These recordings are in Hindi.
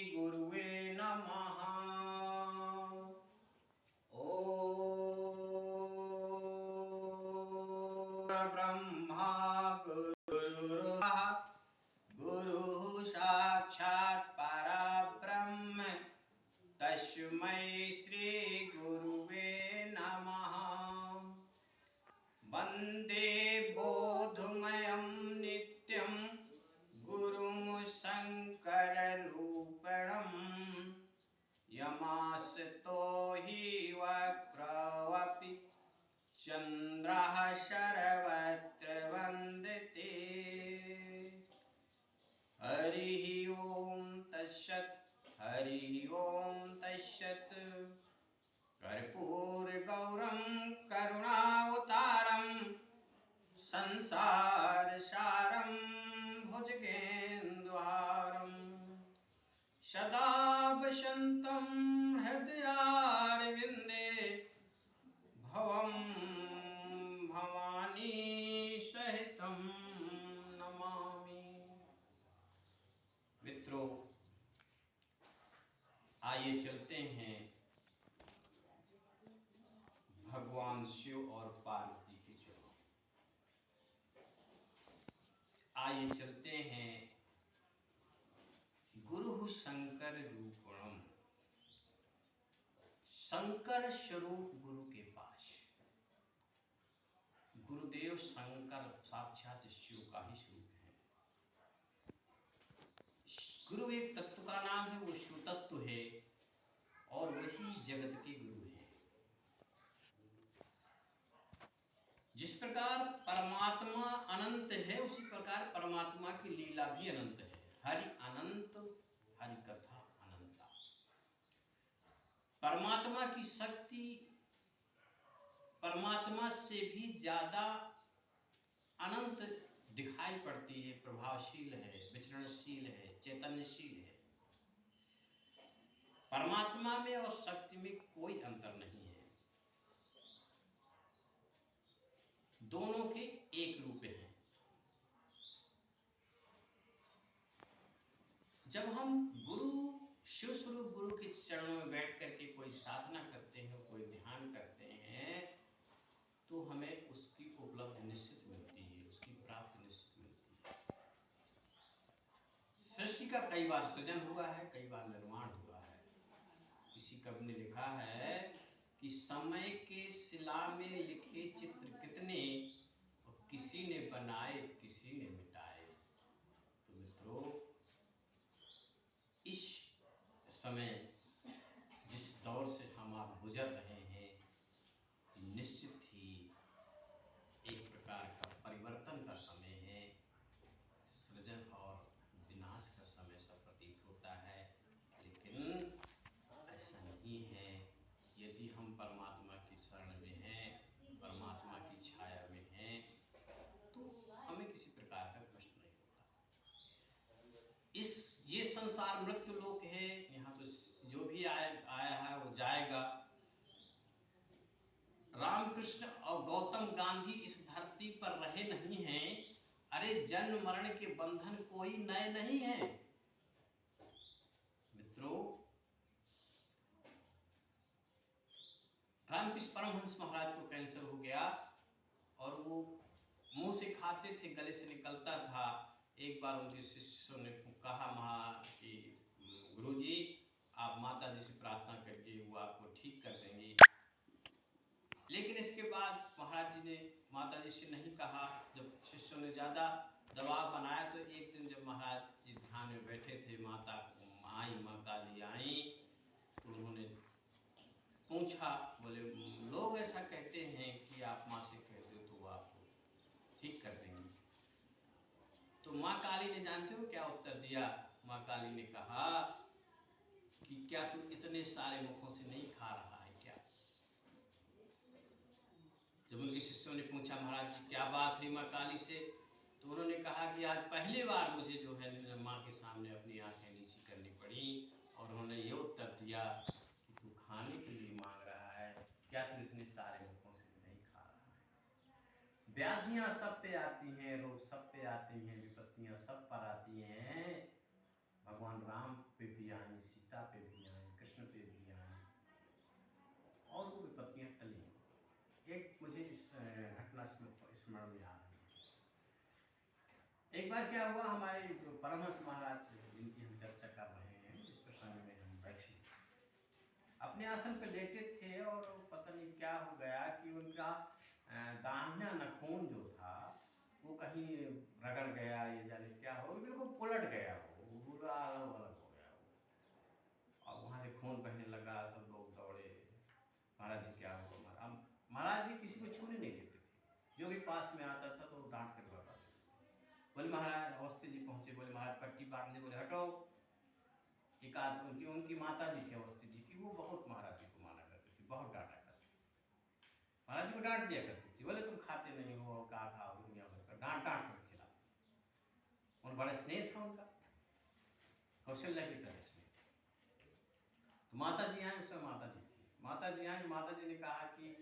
गुरुवे नमः। ओम ब्रह्मा गुरुर्ब्रह्मा गुरुः साक्षात् परब्रह्म तस्मै श्री गुरुवे नमः। वन्दे बोधमयं नित्यं गुरुं शङ्कररूपिणं यमासतो हि वक्रवपि चन्द्रः सर्वत्र वन्दते। हरिः ओं तत्सत् हरिः ओं तत्सत्। कर्पूरगौरं करुणावतारं संसारसारं भुजगेन्द्रहारं सदा वसन्तं हृदयारविन्दे भवं भवानी सहितं नमामि। मित्रों, आइए चलते हैं भगवान शिव और पार्वती के चरणों। आइए चलते हैं गुरु शंकर रूपणम, शंकर स्वरूप गुरु के पास। गुरुदेव शंकर साक्षात शिव का ही स्वरूप है। गुरु एक तत्व का नाम है, वो शिव तत्व है और वही जगत के गुरु है। जिस प्रकार परमात्मा अनंत है, उसी प्रकार परमात्मा की लीला भी अनंत है। हरि अनंत, हरि कथा अनंता। परमात्मा की शक्ति परमात्मा से भी ज्यादा अनंत दिखाई पड़ती है, प्रभावशील है, विचरणशील है, चैतन्यशील है। परमात्मा में और शक्ति में कोई अंतर नहीं है, दोनों के एक रूप हैं। जब हम गुरु शिव स्वरूप गुरु के चरणों में बैठ करके कोई साधना करते हैं, कोई ध्यान करते हैं, तो हमें उसकी उपलब्धि निश्चित मिलती है, उसकी प्राप्ति निश्चित मिलती है। सृष्टि का कई बार सृजन हुआ है, कई बार निर्माण हुआ है। किसी कवि ने लिखा है कि समय के शिला में लिखे चित्र कितने, और किसी ने बनाए किसी ने मिटाए। तो मित्रों, इस समय जिस दौर से हम आप गुजर रहे हैं, निश्चित ही एक प्रकार का परिवर्तन का समय है। सृजन और विनाश का समय सा प्रतीत होता है, लेकिन ऐसा नहीं है। यदि हम परमात्मा की शरण में हैं, परमात्मा की छाया में हैं, तो हमें किसी प्रकार का कष्ट नहीं होता। ये संसार मृत्यु लोक है, यहाँ तो जो भी आया है वो जाएगा। रामकृष्ण और गौतम गांधी इस धरती पर रहे नहीं हैं। अरे जन्म मरण के बंधन कोई नए नहीं है। मित्रों, रामकृष्ण परमहंस महाराज को कैंसर हो गया और वो मुंह से खाते थे, गले से निकलता था। एक बार उनके शिष्यों ने कहा कि गुरुजी, आप माता जी से प्रार्थना करिए, वो आपको ठीक कर देंगी। लेकिन इसके बाद महाराज जी ने माता जी से नहीं कहा। जब शिष्यों ने ज़्यादा दबाव बनाया तो एक दिन जब महाराज जी ध्यान में बैठे थे, माता आई, माँ काली आई, तो उन्होंने पूछा, बोले लोग ऐसा कहते हैं कि आप माँ से कहते हो तो वो आपको ठीक कर देंगी। तो माँ काली ने जानते हो क्या उत्तर दिया? माँ काली ने कहा कि क्या तू इतने सारे मुखों से नहीं खा रहा है क्या? जब उनके शिष्यों ने पूछा, महाराज जी क्या बात हुई माँ काली से, तो उन्होंने कहा कि आज पहली बार मुझे जो है माँ के सामने अपनी आंखें नीची करनी पड़ी, और उन्होंने ये उत्तर दिया कि तू खाने के लिए मांग रहा है, क्या तू इतने सारे मुखों से नहीं खा रहा है? व्याधियां सब पे आती हैं, रोग सब पे आते हैं, विपत्तियां सब पर आती हैं, भगवान राम पे भी आई, स्मरण में आ रही है। एक बार क्या हुआ, हमारे जो परमहंस महाराज जिनकी हम चर्चा कर रहे हैं, इस प्रसंग में हम बैठे अपने आसन पर लेटे थे और पता नहीं क्या हो गया कि उनका दाहिना नाखून जो था वो कहीं रगड़ गया, ये जाने क्या हो, बिल्कुल उलट गया, वो पूरा अलग अलग हो गया वो, और वहाँ से खून बहने लगा। सब लोग दौड़े, महाराज जी क्या हुआ। महाराज जी किसी को छूने नहीं देते थे, जो भी पास में आता था तो डांट कर लौटा देते। बोले महाराज, अवस्थी जी पहुँचे, बोले महाराज पट्टी बांध ली, बोले हटो। एक आदमी उनकी माता जी थी अवस्थी जी की, वो बहुत महाराज जी को माना करती थी, बहुत डांटा करती थी, महाराज जी को डांट दिया करती थी। बोले तुम खाते नहीं हो, क्या खाओ, दुनिया भर का डांट डांट कर खिला। और बड़ा स्नेह था उनका, कौशल्या की तरह स्नेह। तो माता जी आए, उसमें माता जी थी, माता जी आए, माता जी ने कहा कि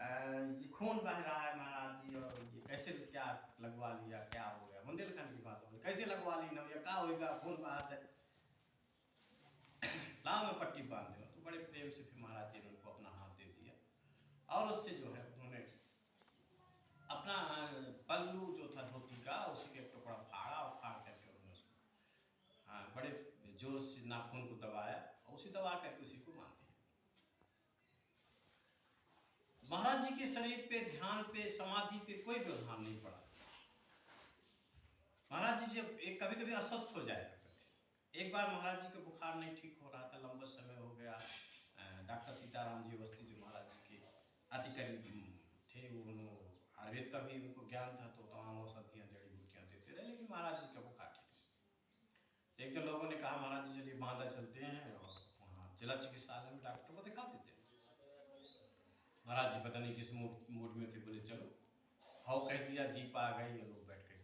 ये खून बह रहा है महाराज जी, और ये कैसे क्या लगवा लिया, क्या हो गया। बुंदेलखंड की बात हो, कैसे लगवा ली ना, क्या होगा, खून बहा है, लाओ में पट्टी बांध दो। तो बड़े प्रेम से फिर महाराज जी ने उनको अपना हाथ दे दिया, और उससे जो है उन्होंने अपना पल्लू जो था धोती का, उसी के टुकड़ा फाड़ा, और फाड़ करके उन्होंने उसको बड़े जोर से नाखून को दबाया, और उसी दबा करके उसी को बांध दिया। महाराज जी के शरीर पे, ध्यान पे, समाधि पे कोई व्यवधान नहीं पड़ा। महाराज जी जब कभी कभी अस्वस्थ हो जाया करते थे। एक बार महाराज जी का बुखार नहीं ठीक हो रहा था, लंबा समय हो गया। डॉक्टर सीताराम जी अवस्थी जो महाराज जी के अति करीब थे, वो आयुर्वेद का भी उनको ज्ञान था, तो तमाम औषधियाँ जड़ी बूटियाँ देते रहे, लेकिन महाराज जी का बुखार ठीक नहीं। एक दो लोगों ने कहा महाराज जी चलिए बांदा चलते हैं, और वहाँ जिला चिकित्सालय में डॉक्टर को दिखा देते हैं। महाराज जी पता नहीं किस मूड में थे, बोले चलो, हाउ कह दिया, जीप आ गई, ये लोग बैठ गए।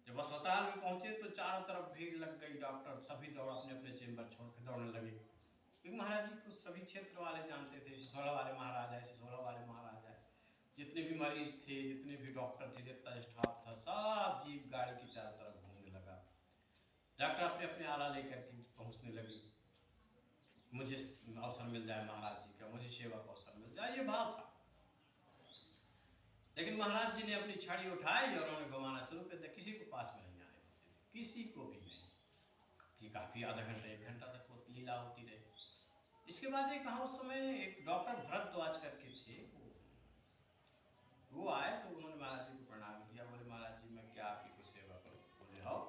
जब अस्पताल में पहुंचे तो चारों तरफ भीड़ लग गई, डॉक्टर सभी दौड़ अपने अपने चेंबर छोड़ के दौड़ने लगे, क्योंकि महाराज जी को सभी क्षेत्र वाले जानते थे। सिसोला वाले महाराज आए, सिसोला वाले महाराज आए, जितने भी मरीज थे, जितने भी डॉक्टर थे, जितना स्टाफ था, सब जीप गाड़ी की चारों तरफ घूमने लगा। डॉक्टर अपने अपने आला लेकर के पहुंचने लगे, मुझे अवसर मिल जाए महाराज जी का, मुझे सेवा का अवसर मिल जाए, ये भाव था। लेकिन महाराज जी ने अपनी छड़ी उठाई और उन्होंने घुमाना शुरू कर दिया, किसी को पास में नहीं आने देते, किसी को भी नहीं, कि काफी आधा घंटा 1 घंटा तक वो लीला होती रही। इसके बाद एक कहा, उस समय एक डॉक्टर भरद्वाज करके थे, वो आए, तो उन्होंने महाराज जी को प्रणाम किया, बोले महाराज जी मैं क्या आपकी कुछ सेवा करूं। बोले आओ,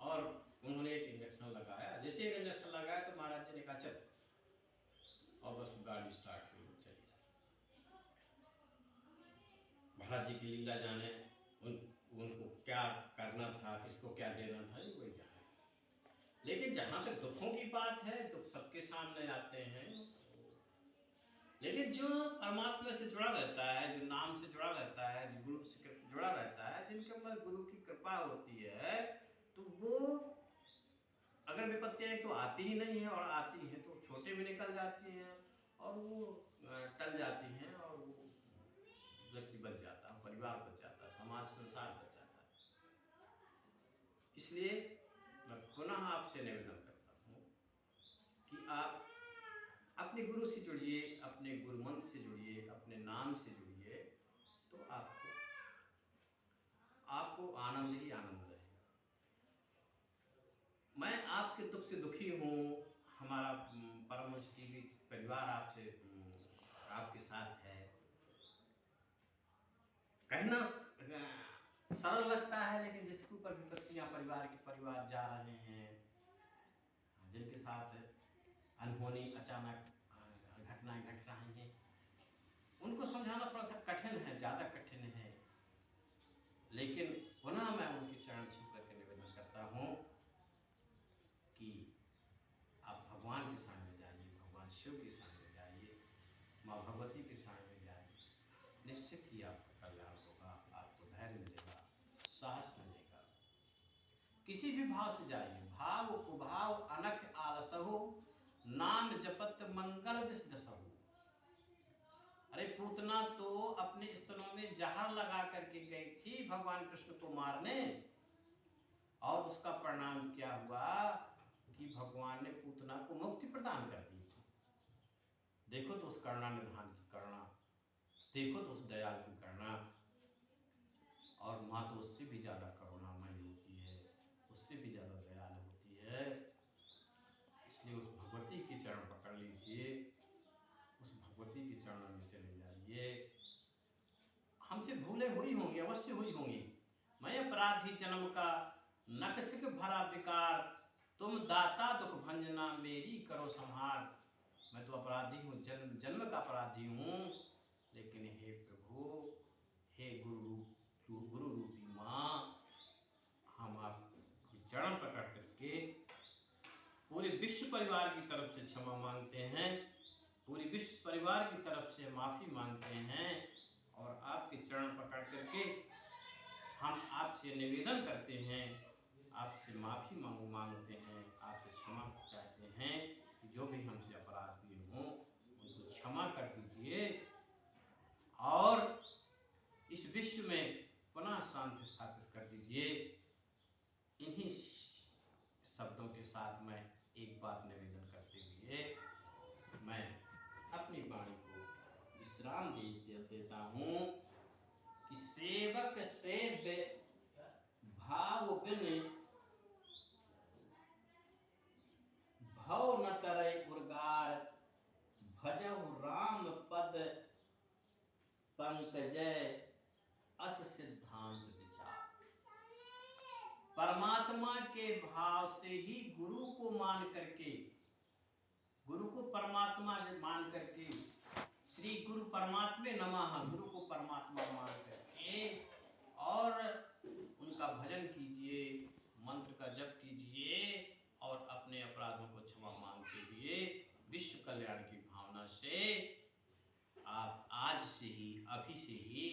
और उन्होंने एक इंजेक्शन लगाया। जैसे एक इंजेक्शन लगाया तो महाराज जी ने कहा चल, और बस गाड़ी स्टार्ट हुई, चली। महाराज जी की लीला जाने, उनको क्या करना था, किसको क्या देना था, ये वही जाने। लेकिन जहां तक दुखों की बात है, दुख सबके सामने आते हैं, लेकिन जो परमात्मा से जुड़ा रहता है, जो नाम से जुड़ा रहता है, जो गुरु से जुड़ा रहता है, जिनके ऊपर गुरु की कृपा होती है, तो वो अगर विपत्तियां तो आती ही नहीं है, और आती हैं तो छोटे में निकल जाती हैं, और वो टल जाती हैं, और वो व्यक्ति बच जाता है, परिवार बच जाता है, समाज संसार बच जाता है। इसलिए मैं पुनः आपसे निवेदन करता हूँ कि आप अपने गुरु से जुड़िए, अपने गुरु मंत्र से जुड़िए, अपने नाम से जुड़िए, तो आपको आनंद ही आनंद रहेगा। मैं आपके दुख से दुखी हूँ, हमारा परमहंस टीवी परिवार आपके साथ है, कहना सरल लगता है, लेकिन जिसके ऊपर विपत्तियां परिवार जा रहे हैं, जिनके साथ अनहोनी अचानक घटनाएं घट रही हैं, उनको समझाना थोड़ा सा कठिन है, ज़्यादा कठिन है। लेकिन पुनः मैं उनके चरण छू करके निवेदन करता हूँ कि आप भगवान के सामने जाइए, भगवान शिव के सामने जाइए, माँ भगवती के सामने जाइए, निश्चित ही आपका कल्याण होगा, आपको धैर्य मिलेगा, साहस मिलेगा। किसी भी भाव से जाइए, भाव कुभाव अनख आलसहु, नाम जपत मंगल दिस दसहु। अरे पूतना तो अपने स्तनों में जहर लगा करके गई थी भगवान कृष्ण को मारने, और उसका परिणाम क्या हुआ कि भगवान ने पूतना को मुक्ति प्रदान कर दी। देखो तो उस करुणा निधान की करुणा, देखो तो उस दयाल की करुणा, और माँ तो उससे भी ज़्यादा करुणामयी होती है, उससे भी ज़्यादा दयालु होती है। इसलिए उस भगवती के चरण पकड़ लीजिए, उस भगवती के चरणों में चले जाइए। हमसे भूलें हुई होंगी, अवश्य हुई होंगी। मैं अपराधी जन्म का, नखशिख भरा विकार, तुम दाता दुख भंजना, मेरी करो संहार। मैं तो अपराधी हूँ, जन्म जन्म का अपराधी हूँ, लेकिन हे प्रभु, हे गुरु रूपी माँ, हम आपके चरण पकड़ करके पूरे विश्व परिवार की तरफ से क्षमा मांगते हैं, पूरी विश्व परिवार की तरफ से माफ़ी मांगते हैं, और आपके चरण पकड़ करके हम आपसे निवेदन करते हैं, आपसे माफ़ी मांगते हैं, आपसे क्षमा चाहते हैं कि जो भी हमसे अपराध हुए हों उनको क्षमा कर दीजिए, और इस विश्व में पुनः शांति स्थापित कर दीजिए। इन्हीं शब्दों के साथ मैं एक बात निवेदन करते हुए मैं अपनी वाणी को विश्राम देता हूँ कि सेवक से भाव बिन भव न टरै उर्गार, भजहु राम पद पंकजय अस सिद्धांत विचार। परमात्मा के भाव से ही गुरु को मान करके, गुरु को परमात्मा मान करके, श्री गुरु परमात्मे नमः, गुरु को परमात्मा मान करके और उनका भजन कीजिए, मंत्र का जप कीजिए, और अपने अपराधों को क्षमा मांगते हुए विश्व कल्याण की भावना से आप आज से ही, अभी से ही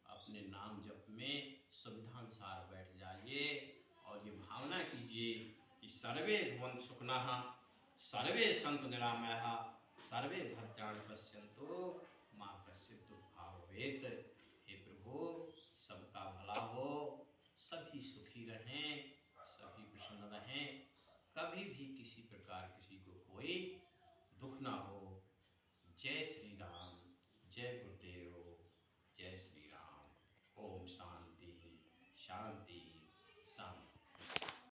अपने नाम जप में सुविधानुसार बैठ जाइए, और ये भावना कीजिए कि सर्वे भवन्तु सुखिनः, सर्वे सन्तु निरामयाः, सर्वे भद्राणि पश्यन्तु मा कश्चित् दुःखभाग् भवेत्। हे प्रभु, सबका भला हो, सभी सुखी रहें, सभी प्रसन्न रहें, कभी भी किसी प्रकार किसी को कोई दुख ना हो। जय श्री राम, जय गुरुदेव, जय श्री राम। ओम शांति शांति शांति।